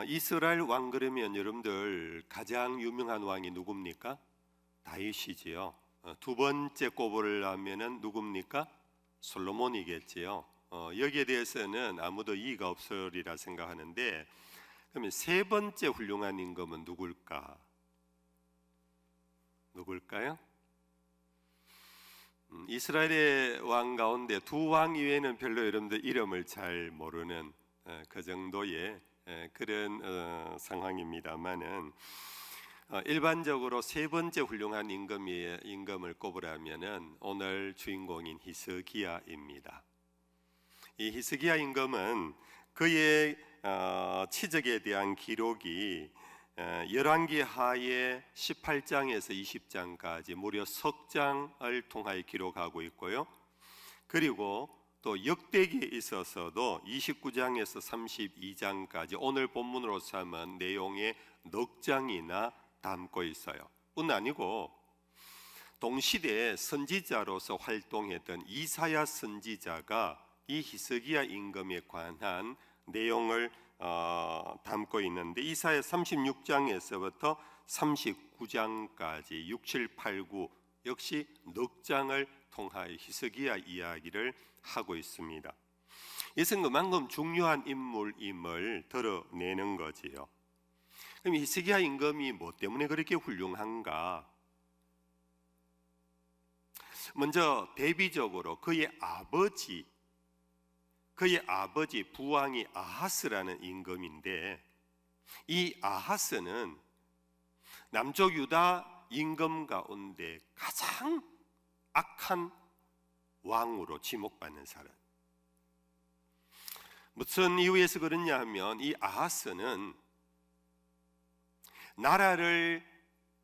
이스라엘 왕 그러면 여러분들 가장 유명한 왕이 누굽니까? 다윗이지요. 두 번째 꼽으려면은 누굽니까? 솔로몬이겠지요. 여기에 대해서는 아무도 이의가 없으리라 생각하는데, 그러면 세 번째 훌륭한 임금은 누굴까요? 이스라엘의 왕 가운데 두 왕 이외에는 별로 여러분들 이름을 잘 모르는 그 정도의 그런 상황입니다만은, 일반적으로 세 번째 훌륭한 임금을 꼽으라면은 오늘 주인공인 히스기야입니다. 이 히스기야 임금은 그의 치적에 대한 기록이 열왕기 하의 18장에서 20장까지 무려 석 장을 통하여 기록하고 있고요. 그리고 또 역대기에 있어서도 29장에서 32장까지 오늘 본문으로 삼은 내용의 넉 장이나 담고 있어요. 뿐 아니고 동시대에 선지자로서 활동했던 이사야 선지자가 이 히스기야 임금에 관한 내용을 담고 있는데, 이사야 36장에서부터 39장까지 6, 7, 8, 9 역시 넉 장을 통하여 히스기야 이야기를 하고 있습니다. 이것은 그만큼 중요한 인물임을 드러내는 거지요. 그럼 히스기야 임금이 뭐 때문에 그렇게 훌륭한가? 먼저 대비적으로 그의 아버지 부왕이 아하스라는 임금인데, 이 아하스는 남쪽 유다 임금 가운데 가장 악한 왕으로 지목받는 사람. 무슨 이유에서 그러냐 하면, 이 아하스는 나라를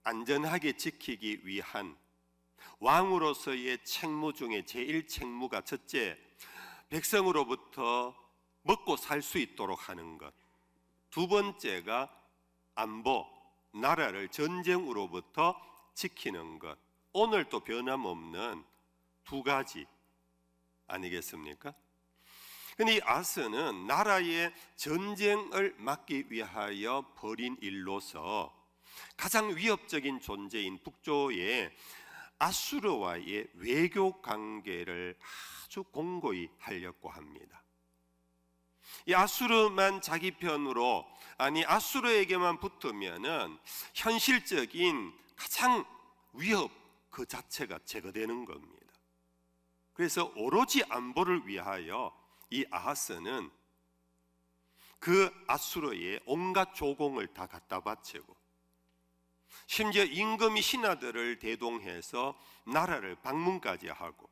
안전하게 지키기 위한 왕으로서의 책무 중에 제일 책무가, 첫째, 백성으로부터 먹고 살 수 있도록 하는 것. 두 번째가 안보, 나라를 전쟁으로부터 지키는 것. 오늘도 변함없는 두 가지 아니겠습니까? 근데 이 아하스는 나라의 전쟁을 막기 위하여 벌인 일로서 가장 위협적인 존재인 북조의 아수르와의 외교 관계를 아주 공고히 하려고 합니다. 이 아수르만 자기 편으로, 아수르에게만 붙으면은 현실적인 가장 위협 그 자체가 제거되는 겁니다. 그래서 오로지 안보를 위하여 이 아하스는 그 아수르의 온갖 조공을 다 갖다 바치고, 심지어 임금이 신하들을 대동해서 나라를 방문까지 하고,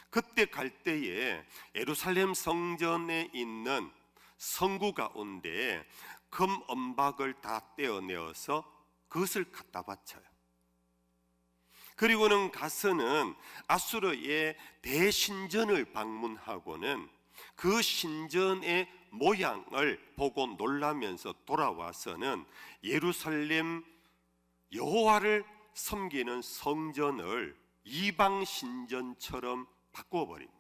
그때 갈 때에 예루살렘 성전에 있는 성구 가운데 금 은박을 다 떼어내어서 그것을 갖다 바쳐요. 그리고는 가서는 아수르의 대신전을 방문하고는 그 신전의 모양을 보고 놀라면서 돌아와서는 예루살렘 여호와를 섬기는 성전을 이방 신전처럼 바꾸어 버립니다.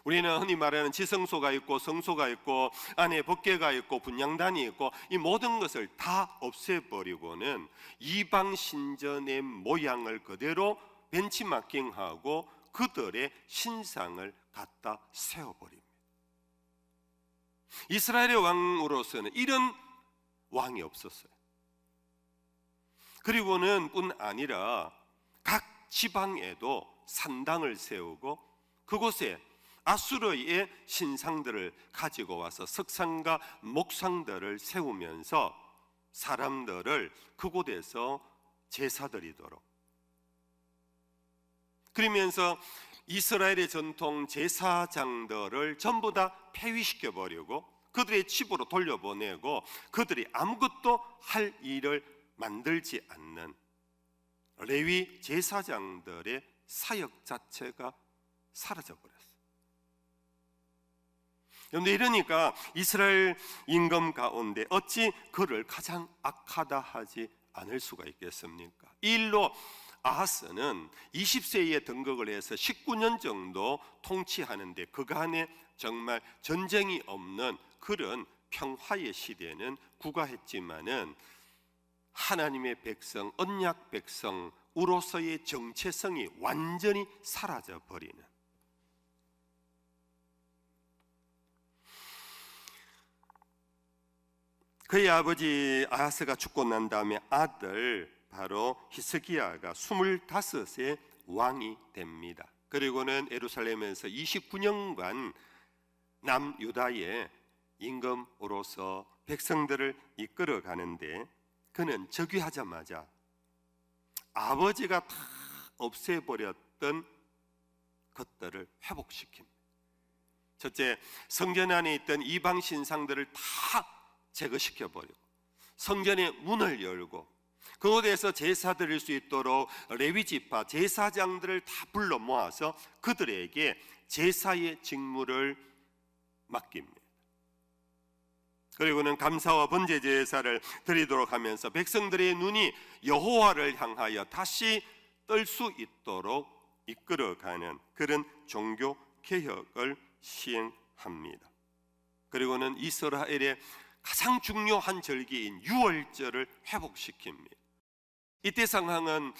우리는 흔히 말하는 지성소가 있고 성소가 있고 안에 법궤가 있고 분향단이 있고 이 모든 것을 다 없애버리고는 이방 신전의 모양을 그대로 벤치마킹하고 그들의 신상을 갖다 세워버립니다. 이스라엘의 왕으로서는 이런 왕이 없었어요. 그리고는 뿐 아니라 각 지방에도 산당을 세우고 그곳에 아수르의 신상들을 가지고 와서 석상과 목상들을 세우면서 사람들을 그곳에서 제사드리도록, 그러면서 이스라엘의 전통 제사장들을 전부 다 폐위시켜버리고 그들의 집으로 돌려보내고 그들이 아무것도 할 일을 만들지 않는 레위 제사장들의 사역 자체가 사라져버렸어요. 그런데 이러니까 이스라엘 임금 가운데 어찌 그를 가장 악하다 하지 않을 수가 있겠습니까? 이 일로 아하스는 20세에 등극을 해서 19년 정도 통치하는데 그간에 정말 전쟁이 없는 그런 평화의 시대는 구가했지만은 하나님의 백성, 언약 백성으로서의 정체성이 완전히 사라져 버리는, 그의 아버지 아하스가 죽고 난 다음에 아들 바로 히스기야가 25세 왕이 됩니다. 그리고는 예루살렘에서 29년간 남유다의 임금으로서 백성들을 이끌어 가는데, 그는 즉위하자마자 아버지가 다 없애버렸던 것들을 회복시킵니다. 첫째, 성전 안에 있던 이방 신상들을 다 제거시켜버리고 성전의 문을 열고 그곳에서 제사 드릴 수 있도록 레위지파 제사장들을 다 불러 모아서 그들에게 제사의 직무를 맡깁니다. 그리고는 감사와 번제 제사를 드리도록 하면서 백성들의 눈이 여호와를 향하여 다시 뜰 수 있도록 이끌어가는 그런 종교 개혁을 시행합니다. 그리고는 이스라엘의 가장 중요한 절기인 유월절을 회복시킵니다. 이때 상황은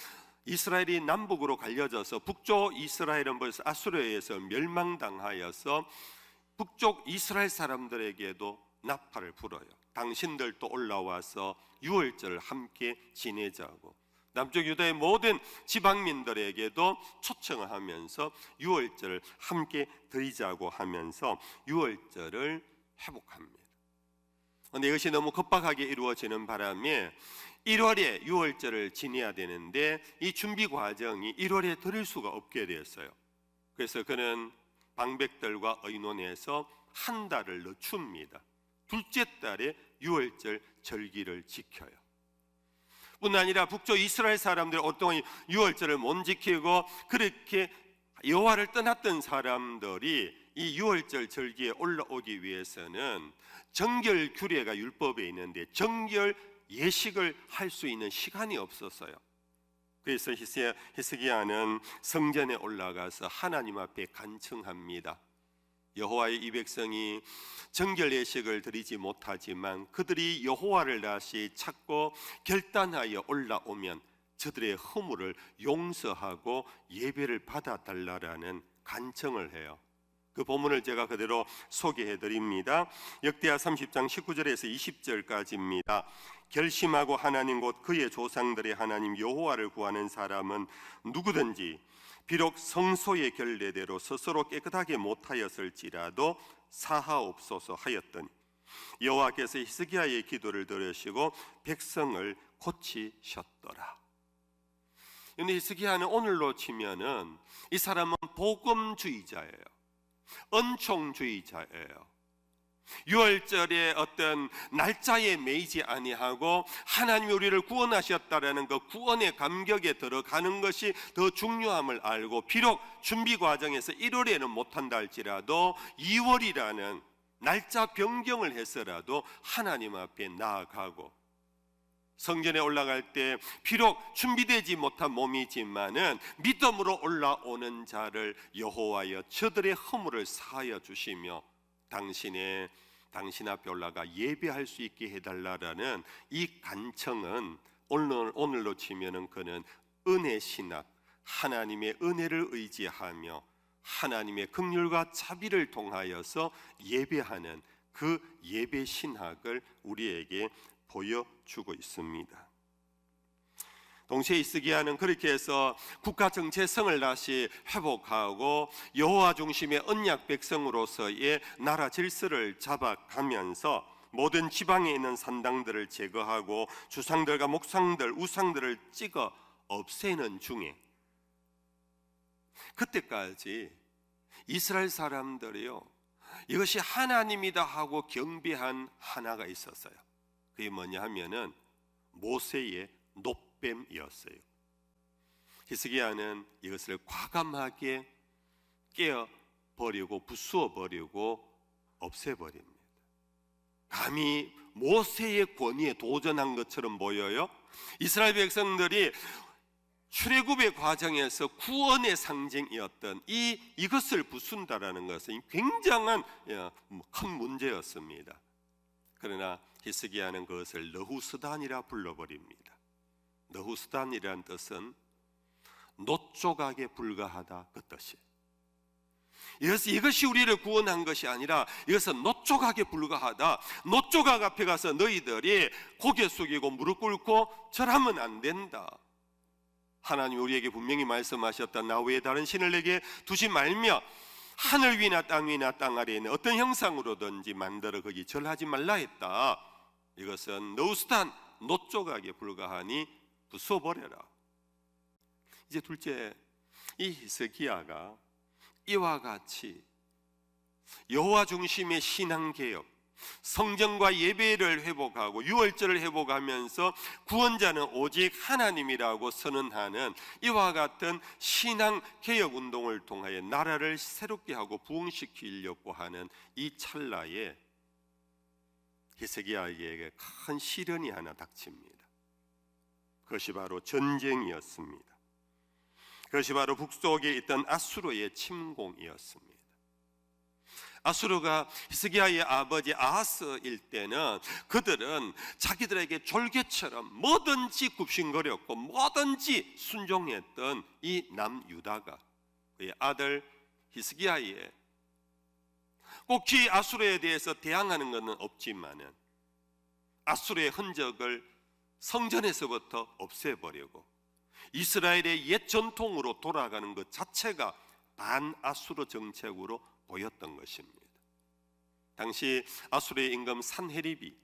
이스라엘이 남북으로 갈려져서 북쪽 이스라엘은 벌써 아수르에서 멸망당하여서 북쪽 이스라엘 사람들에게도 나팔을 불어요. 당신들도 올라와서 유월절을 함께 지내자고, 남쪽 유다의 모든 지방민들에게도 초청을 하면서 유월절을 함께 드리자고 하면서 유월절을 회복합니다. 그런데 이것이 너무 급박하게 이루어지는 바람에 1월에 유월절을 지내야 되는데 이 준비 과정이 1월에 드릴 수가 없게 되었어요. 그래서 그는 방백들과 의논해서 한 달을 늦춥니다. 둘째 달에 유월절 절기를 지켜요. 뿐 아니라 북쪽 이스라엘 사람들 오랫동안 유월절을 못 지키고 그렇게 여호와를 떠났던 사람들이 이 유월절 절기에 올라오기 위해서는 정결 규례가 율법에 있는데 정결 예식을 할 수 있는 시간이 없었어요. 그래서 히스기야는 성전에 올라가서 하나님 앞에 간청합니다. 여호와의 이 백성이 정결 예식을 드리지 못하지만 그들이 여호와를 다시 찾고 결단하여 올라오면 저들의 허물을 용서하고 예배를 받아달라는 간청을 해요. 그 본문을 제가 그대로 소개해 드립니다. 역대하 30장 19절에서 20절까지입니다. 결심하고 하나님 곧 그의 조상들의 하나님 여호와를 구하는 사람은 누구든지 비록 성소의 결례대로 스스로 깨끗하게 못하였을지라도 사하옵소서 하였더니 여호와께서 히스기야의 기도를 들으시고 백성을 고치셨더라. 그런데 히스기야는 오늘로 치면은 이 사람은 복음주의자예요. 은총주의자예요. 유월절의 어떤 날짜에 매이지 아니하고 하나님이 우리를 구원하셨다라는 그 구원의 감격에 들어가는 것이 더 중요함을 알고, 비록 준비 과정에서 1월에는 못한다 할지라도 2월이라는 날짜 변경을 해서라도 하나님 앞에 나아가고, 성전에 올라갈 때 비록 준비되지 못한 몸이지만은 믿음으로 올라오는 자를 여호와여 저들의 허물을 사하여 주시며 당신 앞에 올라가 예배할 수 있게 해달라라는 이 간청은 오늘로 치면은 그는 은혜 신학, 하나님의 은혜를 의지하며 하나님의 긍휼과 자비를 통하여서 예배하는 그 예배 신학을 우리에게 보여주고 있습니다. 동시에 히스기야는 그렇게 해서 국가 정체성을 다시 회복하고 여호와 중심의 언약 백성으로서의 나라 질서를 잡아가면서 모든 지방에 있는 산당들을 제거하고 주상들과 목상들, 우상들을 찍어 없애는 중에, 그때까지 이스라엘 사람들이요 이것이 하나님이다 하고 경배한 하나가 있었어요. 그게 뭐냐 하면은 모세의 놋뱀이었어요. 히스기야는 이것을 과감하게 깨어버리고 부수어버리고 없애버립니다. 감히 모세의 권위에 도전한 것처럼 보여요. 이스라엘 백성들이 출애굽의 과정에서 구원의 상징이었던 이것을 부순다라는 것은 굉장한 큰 문제였습니다. 그러나 히스기야는 그것을 너후스단이라 불러버립니다. 너후스단이라는 뜻은 놋조각에 불과하다 그 뜻이에요. 이것이 우리를 구원한 것이 아니라 이것은 놋조각에 불과하다. 놋조각 앞에 가서 너희들이 고개 숙이고 무릎 꿇고 절하면 안 된다. 하나님 우리에게 분명히 말씀하셨다. 나 외에 다른 신을 내게 두지 말며 하늘 위나 땅 위나 땅 아래에 있는 어떤 형상으로든지 만들어 거기 절하지 말라 했다. 이것은 너후스단 놋조각에 불과하니 부숴버려라. 이제 둘째, 이 히스기야가 이와 같이 여호와 중심의 신앙개혁, 성전과 예배를 회복하고 유월절을 회복하면서 구원자는 오직 하나님이라고 선언하는 이와 같은 신앙개혁 운동을 통하여 나라를 새롭게 하고 부흥시키려고 하는 이 찰나에 히스기야에게 큰 시련이 하나 닥칩니다. 그것이 바로 전쟁이었습니다. 그것이 바로 북쪽에 있던 아수르의 침공이었습니다. 아수르가 히스기야의 아버지 아하스일 때는 그들은 자기들에게 졸개처럼 뭐든지 굽신거렸고 뭐든지 순종했던 이 남유다가 그의 아들 히스기야의 꼭히 아수르에 대해서 대항하는 것은 없지만은 아수르의 흔적을 성전에서부터 없애버리고 이스라엘의 옛 전통으로 돌아가는 것 자체가 반아수르 정책으로 보였던 것입니다. 당시 아수르의 임금 산헤립이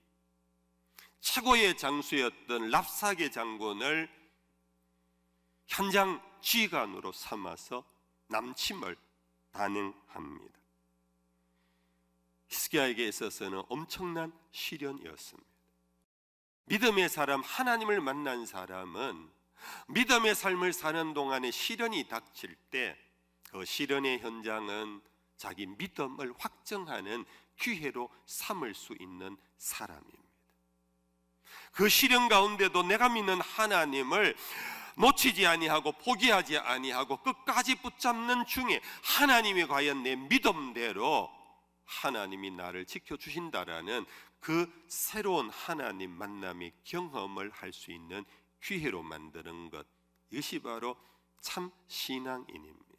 최고의 장수였던 랍사게 장군을 현장 지휘관으로 삼아서 남침을 단행합니다. 히스기야에게 있어서는 엄청난 시련이었습니다. 믿음의 사람, 하나님을 만난 사람은 믿음의 삶을 사는 동안에 시련이 닥칠 때 그 시련의 현장은 자기 믿음을 확정하는 기회로 삼을 수 있는 사람입니다. 그 시련 가운데도 내가 믿는 하나님을 놓치지 아니하고 포기하지 아니하고 끝까지 붙잡는 중에 하나님이 과연 내 믿음대로 하나님이 나를 지켜주신다라는 그 새로운 하나님 만남의 경험을 할 수 있는 기회로 만드는 것, 이것이 바로 참 신앙인입니다.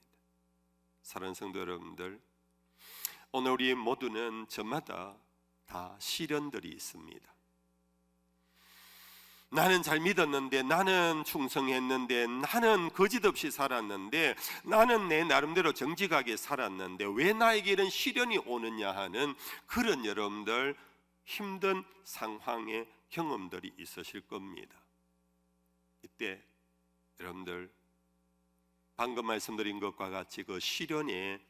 사랑하는 성도 여러분들, 오늘 우리 모두는 저마다 다 시련들이 있습니다. 나는 잘 믿었는데, 나는 충성했는데, 나는 거짓없이 살았는데, 나는 내 나름대로 정직하게 살았는데 왜 나에게 이런 시련이 오느냐 하는 그런 여러분들 힘든 상황의 경험들이 있으실 겁니다. 이때 여러분들 방금 말씀드린 것과 같이 그 시련의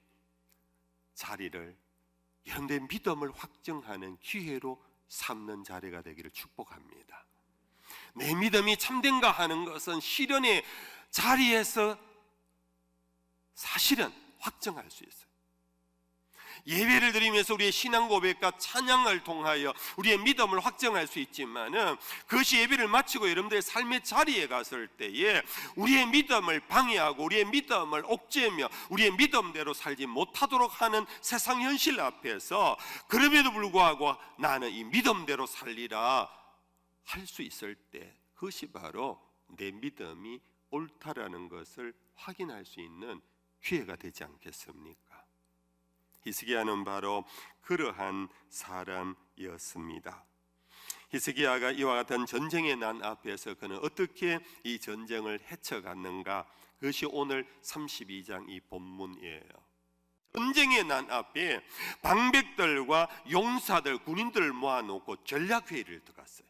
자리를 여러분들의 믿음을 확정하는 기회로 삼는 자리가 되기를 축복합니다. 내 믿음이 참된가 하는 것은 시련의 자리에서 사실은 확정할 수 있어요. 예배를 드리면서 우리의 신앙 고백과 찬양을 통하여 우리의 믿음을 확정할 수 있지만은 그것이 예배를 마치고 여러분들의 삶의 자리에 갔을 때에 우리의 믿음을 방해하고 우리의 믿음을 옥죄며 우리의 믿음대로 살지 못하도록 하는 세상 현실 앞에서 그럼에도 불구하고 나는 이 믿음대로 살리라 할 수 있을 때 그것이 바로 내 믿음이 옳다라는 것을 확인할 수 있는 기회가 되지 않겠습니까? 히스기야는 바로 그러한 사람이었습니다. 히스기야가 이와 같은 전쟁의 난 앞에서 그는 어떻게 이 전쟁을 헤쳐갔는가, 그것이 오늘 32장 이 본문이에요. 전쟁의 난 앞에 방백들과 용사들, 군인들을 모아놓고 전략회의를 들어갔어요.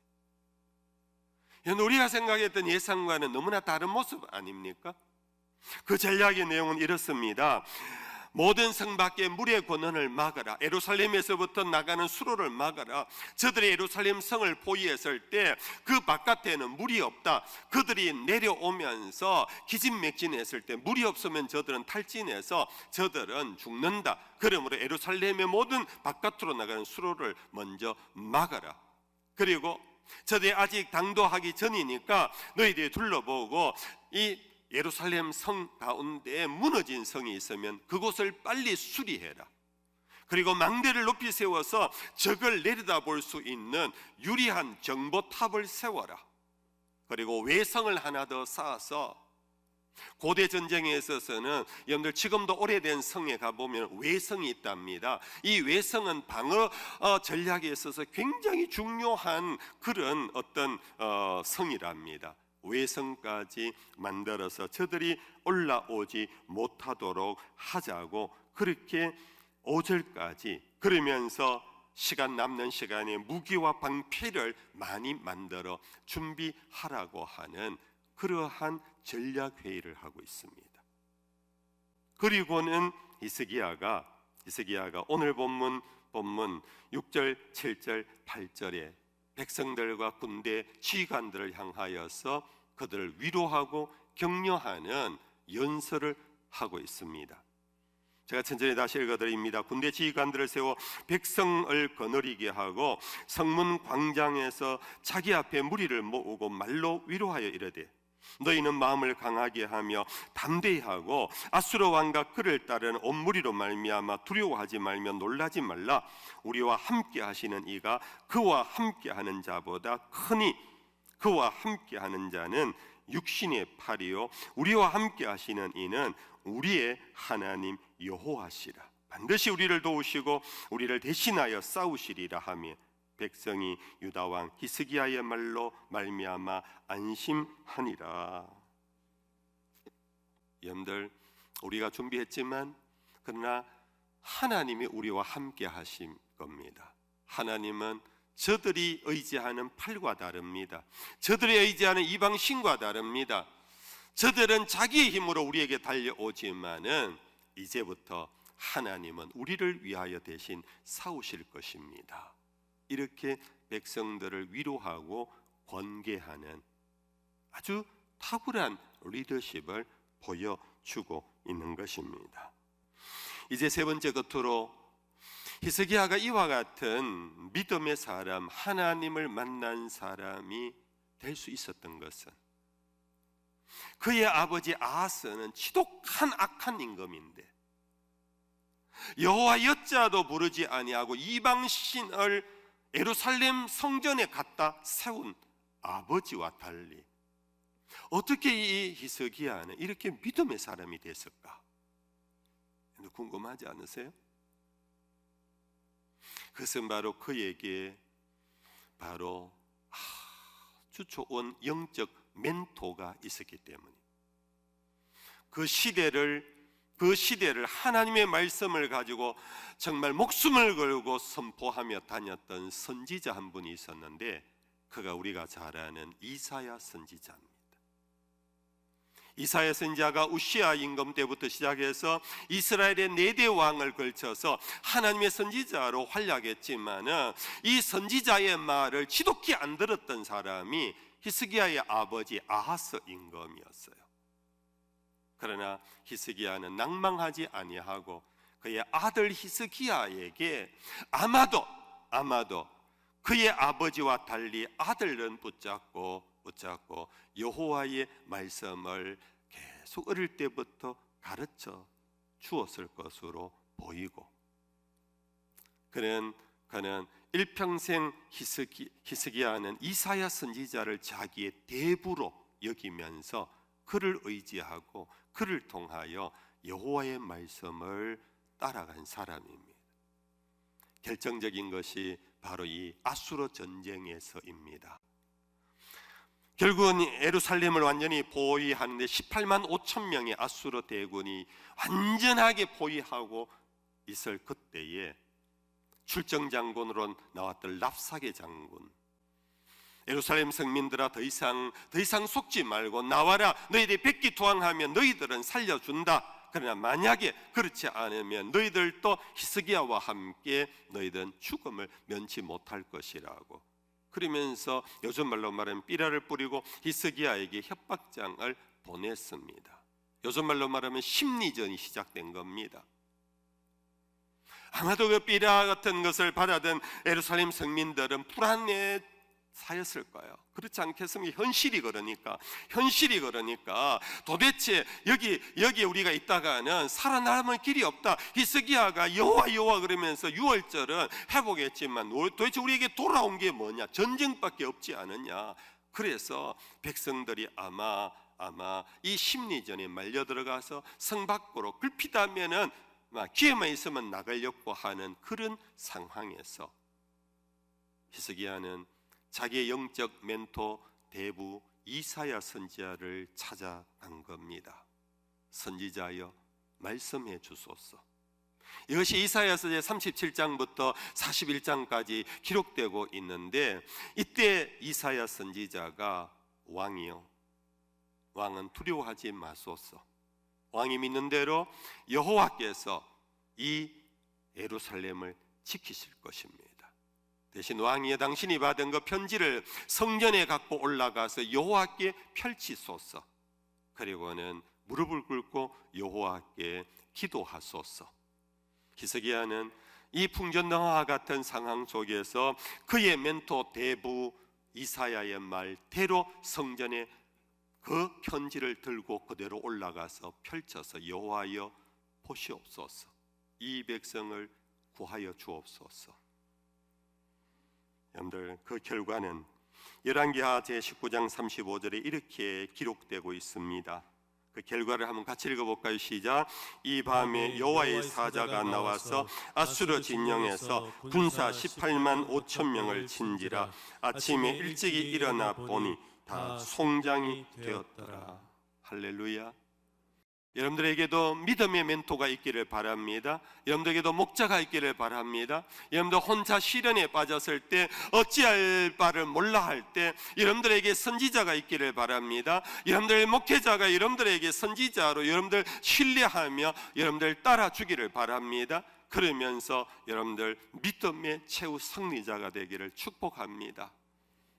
우리가 생각했던 예상과는 너무나 다른 모습 아닙니까? 그 전략의 내용은 이렇습니다. 모든 성 밖에 물의 권원을 막아라. 예루살렘에서부터 나가는 수로를 막아라. 저들이 예루살렘 성을 포위했을 때 그 바깥에는 물이 없다. 그들이 내려오면서 기진맥진했을 때 물이 없으면 저들은 탈진해서 저들은 죽는다. 그러므로 예루살렘의 모든 바깥으로 나가는 수로를 먼저 막아라. 그리고 저들이 아직 당도하기 전이니까 너희들이 둘러보고 이 예루살렘 성 가운데 무너진 성이 있으면 그곳을 빨리 수리해라. 그리고 망대를 높이 세워서 적을 내려다볼 수 있는 유리한 정보탑을 세워라. 그리고 외성을 하나 더 쌓아서, 고대 전쟁에 있어서는 여러분들 지금도 오래된 성에 가보면 외성이 있답니다. 이 외성은 방어 전략에 있어서 굉장히 중요한 그런 어떤 성이랍니다. 외성까지 만들어서 저들이 올라오지 못하도록 하자고, 그렇게 5절까지 그러면서 남는 시간에 무기와 방패를 많이 만들어 준비하라고 하는 그러한 전략회의를 하고 있습니다. 그리고는 히스기야가 오늘 본문 6절, 7절, 8절에 백성들과 군대 지휘관들을 향하여서 그들을 위로하고 격려하는 연설을 하고 있습니다. 제가 천천히 다시 읽어드립니다. 군대 지휘관들을 세워 백성을 거느리게 하고 성문 광장에서 자기 앞에 무리를 모으고 말로 위로하여 이르되, 너희는 마음을 강하게 하며 담대히 하고 아수르 왕과 그를 따르는 온 무리로 말미암아 두려워하지 말며 놀라지 말라. 우리와 함께 하시는 이가 그와 함께 하는 자보다 크니 그와 함께 하는 자는 육신의 팔이요 우리와 함께 하시는 이는 우리의 하나님 여호와시라. 반드시 우리를 도우시고 우리를 대신하여 싸우시리라 하며 백성이 유다 왕 히스기야의 말로 말미암아 안심하니라. 여러분들, 우리가 준비했지만 그러나 하나님이 우리와 함께 하신 겁니다. 하나님은 저들이 의지하는 팔과 다릅니다. 저들이 의지하는 이방 신과 다릅니다. 저들은 자기의 힘으로 우리에게 달려오지만은 이제부터 하나님은 우리를 위하여 대신 싸우실 것입니다. 이렇게 백성들을 위로하고 권계하는 아주 탁월한 리더십을 보여주고 있는 것입니다. 이제 세 번째 끝으로 히스기야가 이와 같은 믿음의 사람, 하나님을 만난 사람이 될 수 있었던 것은, 그의 아버지 아하스는 지독한 악한 임금인데 여호와 여자도 부르지 아니하고 이방 신을 예루살렘 성전에 갖다 세운 아버지와 달리 어떻게 이 히스기야는 이렇게 믿음의 사람이 됐을까? 궁금하지 않으세요? 그것은 바로 그에게 바로 아주 좋은 영적 멘토가 있었기 때문에, 그 시대를 하나님의 말씀을 가지고 정말 목숨을 걸고 선포하며 다녔던 선지자 한 분이 있었는데, 그가 우리가 잘 아는 이사야 선지자입니다. 이사야 선지자가 우시아 임금 때부터 시작해서 이스라엘의 4대 왕을 걸쳐서 하나님의 선지자로 활약했지만은 이 선지자의 말을 지독히 안 들었던 사람이 히스기야의 아버지 아하스 임금이었어요. 그러나 히스기야는 낭망하지 아니하고 그의 아들 히스기야에게 아마도 그의 아버지와 달리 아들은 붙잡고 여호와의 말씀을 계속 어릴 때부터 가르쳐 주었을 것으로 보이고, 그는 일평생 히스기야는 이사야 선지자를 자기의 대부로 여기면서 그를 의지하고 그를 통하여 여호와의 말씀을 따라간 사람입니다. 결정적인 것이 바로 이 아수르 전쟁에서입니다. 결국은 예루살렘을 완전히 포위하는데 18만 5천 명의 아수르 대군이 완전하게 포위하고 있을 그때에 출정 장군으로 나왔던 랍사게 장군, 예루살렘 성민들아 더 이상 속지 말고 나와라. 너희들이 백기투항하면 너희들은 살려준다. 그러나 만약에 그렇지 않으면 너희들도 히스기야와 함께 너희들은 죽음을 면치 못할 것이라고, 그러면서 요즘 말로 말하면 삐라를 뿌리고 히스기야에게 협박장을 보냈습니다. 요즘 말로 말하면 심리전이 시작된 겁니다. 아마도 그 삐라 같은 것을 받아든 예루살렘 성민들은 불안에 사였을 거예요. 그렇지 않겠습니까? 현실이 그러니까 도대체 여기 우리가 있다가는 살아남을 길이 없다. 히스기야가 여호와 그러면서 6월절은 해보겠지만 도대체 우리에게 돌아온 게 뭐냐? 전쟁밖에 없지 않느냐? 그래서 백성들이 아마 이 심리전에 말려 들어가서 성 밖으로 글피다면은 기회만 있으면 나가려고 하는 그런 상황에서 히스기야는 자기의 영적 멘토 대부 이사야 선지자를 찾아간 겁니다. 선지자여 말씀해 주소서. 이것이 이사야서 37장부터 41장까지 기록되고 있는데, 이때 이사야 선지자가 왕은 두려워하지 마소서. 왕이 믿는 대로 여호와께서 이 예루살렘을 지키실 것입니다. 대신 왕이여 당신이 받은 그 편지를 성전에 갖고 올라가서 여호와께 펼치소서. 그리고는 무릎을 꿇고 여호와께 기도하소서. 히스기야는 이 풍전등화와 같은 상황 속에서 그의 멘토 대부 이사야의 말대로 성전에 그 편지를 들고 그대로 올라가서 펼쳐서 여호와여 보시옵소서. 이 백성을 구하여 주옵소서. 여러분들, 그 결과는 열왕기하 제19장 35절에 이렇게 기록되고 있습니다. 그 결과를 한번 같이 읽어볼까요? 시작. 이 밤에 여호와의 사자가 나와서 아수르 진영에서 군사 18만 5천 명을 친지라. 아침에 일찍이 일어나 보니 다 송장이 되었더라. 할렐루야. 여러분들에게도 믿음의 멘토가 있기를 바랍니다. 여러분들에게도 목자가 있기를 바랍니다. 여러분들 혼자 시련에 빠졌을 때, 어찌할 바를 몰라 할 때 여러분들에게 선지자가 있기를 바랍니다. 여러분들 목회자가 여러분들에게 선지자로 여러분들 신뢰하며 여러분들 따라주기를 바랍니다. 그러면서 여러분들 믿음의 최후 승리자가 되기를 축복합니다.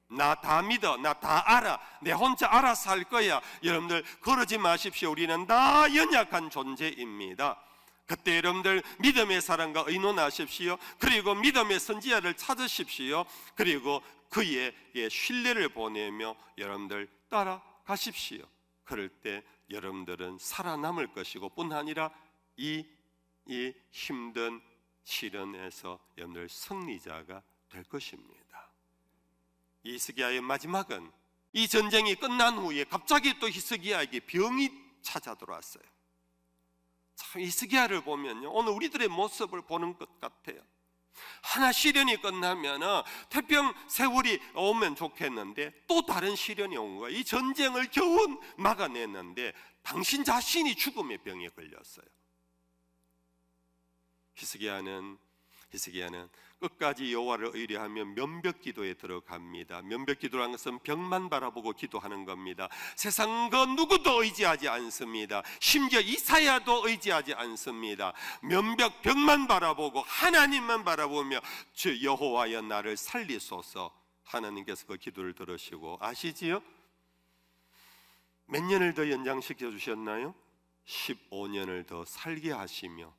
나 다 믿어, 나 다 알아, 내 혼자 알아서 할 거야. 여러분들 그러지 마십시오. 우리는 다 연약한 존재입니다. 그때 여러분들 믿음의 사랑과 의논하십시오. 그리고 믿음의 선지자를 찾으십시오. 그리고 그의 신뢰를 보내며 여러분들 따라가십시오. 그럴 때 여러분들은 살아남을 것이고 뿐 아니라 이 힘든 시련에서 여러분들 승리자가 될 것입니다. 히스기야의 마지막은 이 전쟁이 끝난 후에 갑자기 또 히스기야에게 병이 찾아 들어왔어요. 참, 히스기야를 보면요, 오늘 우리들의 모습을 보는 것 같아요. 하나 시련이 끝나면 태평 세월이 오면 좋겠는데 또 다른 시련이 온 거예요. 이 전쟁을 겨우 막아냈는데 당신 자신이 죽음의 병에 걸렸어요. 히스기야는 끝까지 여호와를 의뢰하며 면벽기도에 들어갑니다. 면벽기도라는 것은 벽만 바라보고 기도하는 겁니다. 세상 그 누구도 의지하지 않습니다. 심지어 이사야도 의지하지 않습니다. 벽만 바라보고 하나님만 바라보며 주 여호와여 나를 살리소서. 하나님께서 그 기도를 들으시고, 아시지요? 몇 년을 더 연장시켜 주셨나요? 15년을 더 살게 하시며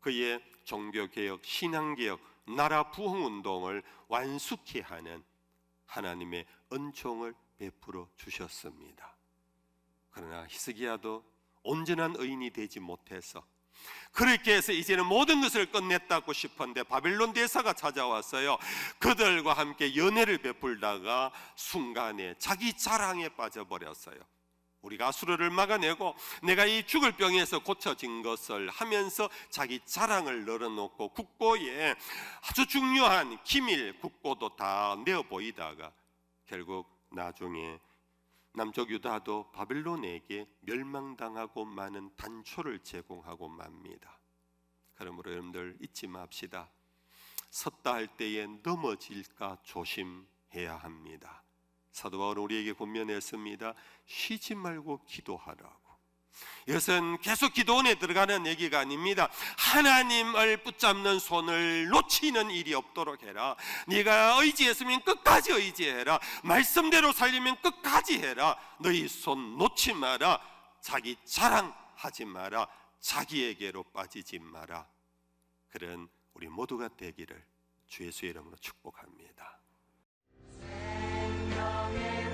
그의 종교개혁, 신앙개혁, 나라 부흥운동을 완숙히 하는 하나님의 은총을 베풀어 주셨습니다. 그러나 히스기야도 온전한 의인이 되지 못해서, 그렇게 해서 이제는 모든 것을 끝냈다고 싶었는데 바벨론 대사가 찾아왔어요. 그들과 함께 연애를 베풀다가 순간에 자기 자랑에 빠져버렸어요. 우리가 아수르를 막아내고 내가 이 죽을 병에서 고쳐진 것을 하면서 자기 자랑을 늘어놓고 국고에 아주 중요한 기밀 국고도 다 내어 보이다가 결국 나중에 남쪽 유다도 바벨론에게 멸망당하고 많은 단초를 제공하고 맙니다. 그러므로 여러분들 잊지 맙시다. 섰다 할 때에 넘어질까 조심해야 합니다. 사도 바울은 우리에게 권면했습니다. 쉬지 말고 기도하라고. 이것은 계속 기도원에 들어가는 얘기가 아닙니다. 하나님을 붙잡는 손을 놓치는 일이 없도록 해라. 네가 의지했으면 끝까지 의지해라. 말씀대로 살려면 끝까지 해라. 너희 손 놓지 마라. 자기 자랑하지 마라. 자기에게로 빠지지 마라. 그런 우리 모두가 되기를 주 예수의 이름으로 축복합니다. 성령의